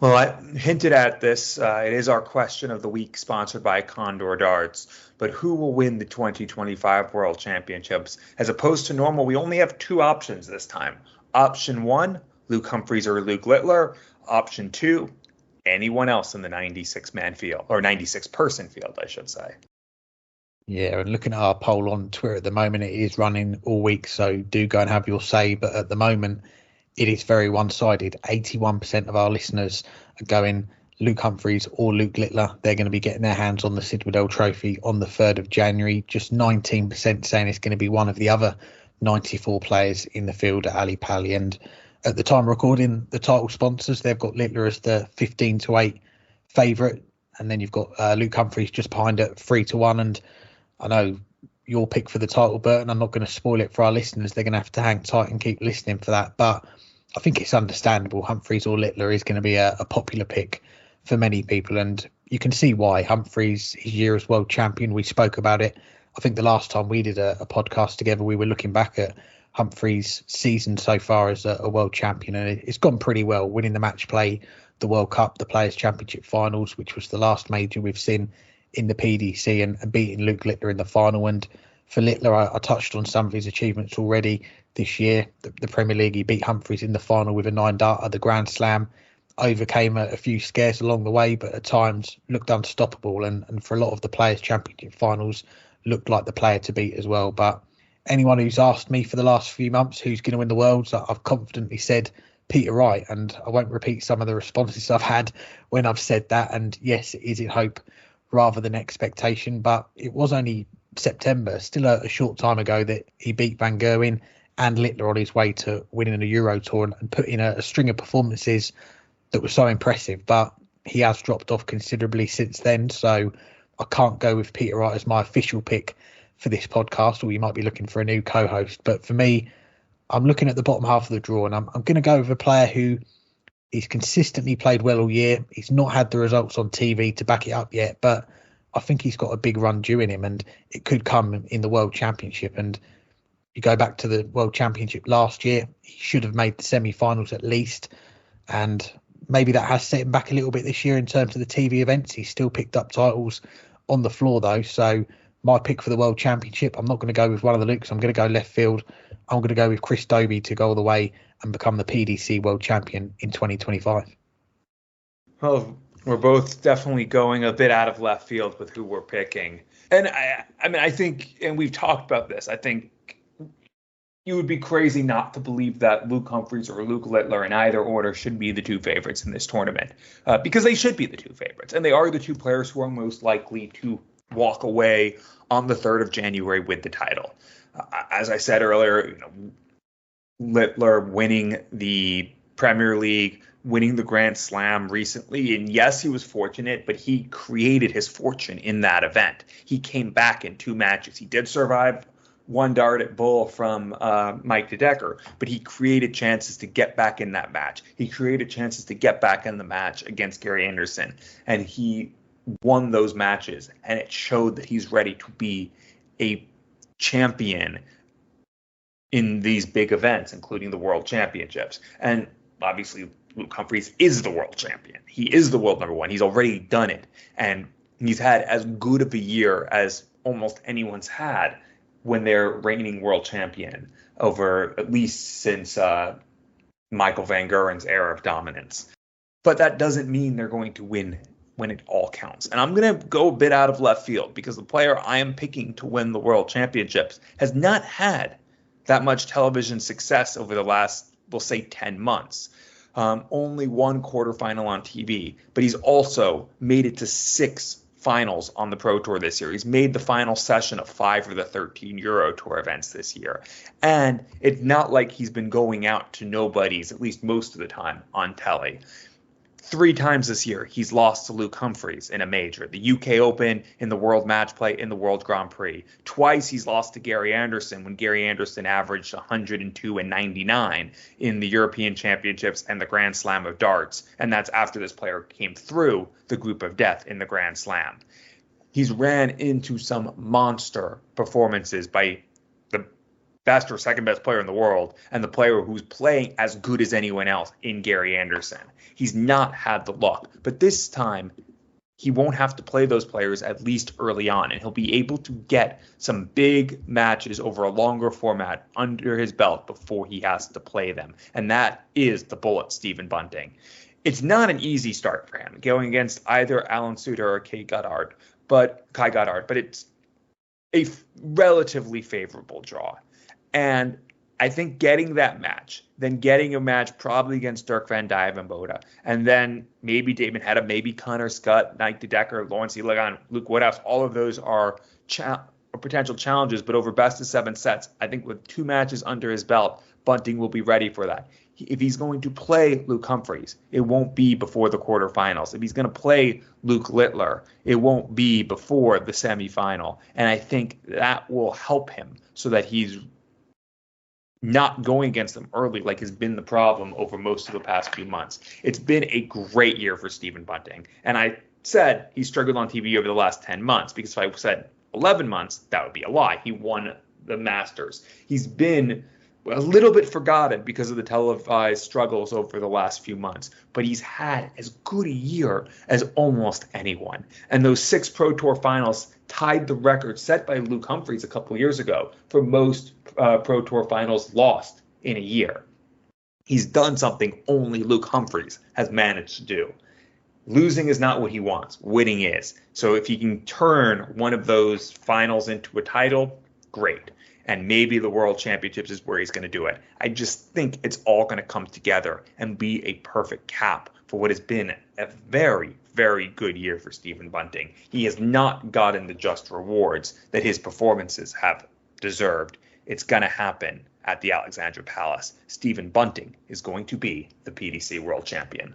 Well, I hinted at this. It is our question of the week, sponsored by Condor Darts. But who will win the 2025 World Championships? As opposed to normal, we only have two options this time. Option one, Luke Humphries or Luke Littler. Option two, anyone else in the 96-man field, or 96-person field, I should say. Yeah, and looking at our poll on Twitter at the moment, it is running all week, so do go and have your say. But at the moment, it is very one-sided. 81% of our listeners are going Luke Humphries or Luke Littler. They're going to be getting their hands on the Sid Waddell Trophy on the 3rd of January. Just 19% saying it's going to be one of the other 94 players in the field at Ali Pali. And at the time of recording, the title sponsors, they've got Littler as the 15-8 favourite. And then you've got Luke Humphries just behind at 3-1. And I know your pick for the title, Burton. I'm not going to spoil it for our listeners. They're going to have to hang tight and keep listening for that. But I think it's understandable. Humphries or Littler is going to be a popular pick for many people. And you can see why. Humphries, his year as world champion, we spoke about it. I think the last time we did a podcast together, we were looking back at Humphries' season so far as a world champion. And it's gone pretty well, winning the match play, the World Cup, the Players' Championship finals, which was the last major we've seen in the PDC, and beating Luke Littler in the final. And for Littler, I touched on some of his achievements already this year. The Premier League, he beat Humphries in the final with a 9-darter, the Grand Slam, overcame a few scares along the way, but at times looked unstoppable. And for a lot of the Players' Championship finals, looked like the player to beat as well. But anyone who's asked me for the last few months who's going to win the Worlds, I've confidently said Peter Wright, and I won't repeat some of the responses I've had when I've said that. And yes, it is in hope rather than expectation, but it was only September, still a short time ago, that he beat Van Gerwen and Littler on his way to winning a Euro Tour and put in a string of performances that were so impressive. But he has dropped off considerably since then, so I can't go with Peter Wright as my official pick for this podcast, or you might be looking for a new co-host. But for me, I'm looking at the bottom half of the draw, and I'm going to go with a player who he's consistently played well all year. He's not had the results on TV to back it up yet, but I think he's got a big run due in him, and it could come in the World Championship. And you go back to the World Championship last year, he should have made the semi-finals at least, and maybe that has set him back a little bit this year in terms of the TV events. He's still picked up titles on the floor, though, so my pick for the World Championship, I'm not going to go with one of the Lukes. I'm going to go left field. I'm going to go with Chris Dobey to go all the way and become the PDC World Champion in 2025. Well, we're both definitely going a bit out of left field with who we're picking. And I think, and we've talked about this, I think you would be crazy not to believe that Luke Humphries or Luke Littler in either order should be the two favorites in this tournament, because they should be the two favorites. And they are the two players who are most likely to walk away on the 3rd of January with the title. As I said earlier, Littler winning the Premier League, winning the Grand Slam recently. And yes, he was fortunate, but he created his fortune in that event. He came back in 2 matches. He did survive one dart at Bull from Mike DeDecker, but he created chances to get back in that match. He created chances to get back in the match against Gary Anderson, and he won those matches, and it showed that he's ready to be a champion in these big events, including the World Championships. And obviously, Luke Humphries is the world champion. He is the world number one. He's already done it, and he's had as good of a year as almost anyone's had when they're reigning world champion, over at least since Michael Van Gerwen's era of dominance. But that doesn't mean they're going to win when it all counts. And I'm going to go a bit out of left field, because the player I am picking to win the World Championships has not had that much television success over the last, we'll say, 10 months. Only one quarterfinal on TV, but he's also made it to 6 finals on the Pro Tour this year. He's made the final session of 5 of the 13 Euro Tour events this year. And it's not like he's been going out to nobodies, at least most of the time, on telly. 3 times this year, he's lost to Luke Humphries in a major. The UK Open, in the World Match Play, in the World Grand Prix. Twice he's lost to Gary Anderson, when Gary Anderson averaged 102 and 99 in the European Championships and the Grand Slam of Darts. And that's after this player came through the group of death in the Grand Slam. He's ran into some monster performances by the best or second best player in the world and the player who's playing as good as anyone else in Gary Anderson. He's not had the luck, but this time he won't have to play those players at least early on, and he'll be able to get some big matches over a longer format under his belt before he has to play them. And that is the bullet, Stephen Bunting. It's not an easy start for him going against either Alan Suter or Kai Goddard, but it's a relatively favorable draw. And I think getting that match, then getting a match probably against Dirk Van Dijvenbode, and then maybe Damon Hedda, maybe Connor Scott, Mike DeDecker, Lawrence Elagon, Luke Woodhouse, all of those are potential challenges, but over best of 7 sets, I think with 2 matches under his belt, Bunting will be ready for that. If he's going to play Luke Humphries, it won't be before the quarterfinals. If he's going to play Luke Littler, it won't be before the semifinal. And I think that will help him so that he's not going against them early like has been the problem over most of the past few months. It's been a great year for Stephen Bunting. And I said he struggled on TV over the last 10 months because if I said 11 months, that would be a lie. He won the Masters. He's been a little bit forgotten because of the televised struggles over the last few months, but he's had as good a year as almost anyone. And those 6 Pro Tour finals tied the record set by Luke Humphries a couple years ago for most Pro Tour finals lost in a year. He's done something only Luke Humphries has managed to do. Losing is not what he wants. Winning is. So if he can turn one of those finals into a title, great. And maybe the World Championships is where he's going to do it. I just think it's all going to come together and be a perfect cap for what has been a very, very good year for Stephen Bunting. He has not gotten the just rewards that his performances have deserved. It's going to happen at the Alexandra Palace. Stephen Bunting is going to be the PDC World Champion.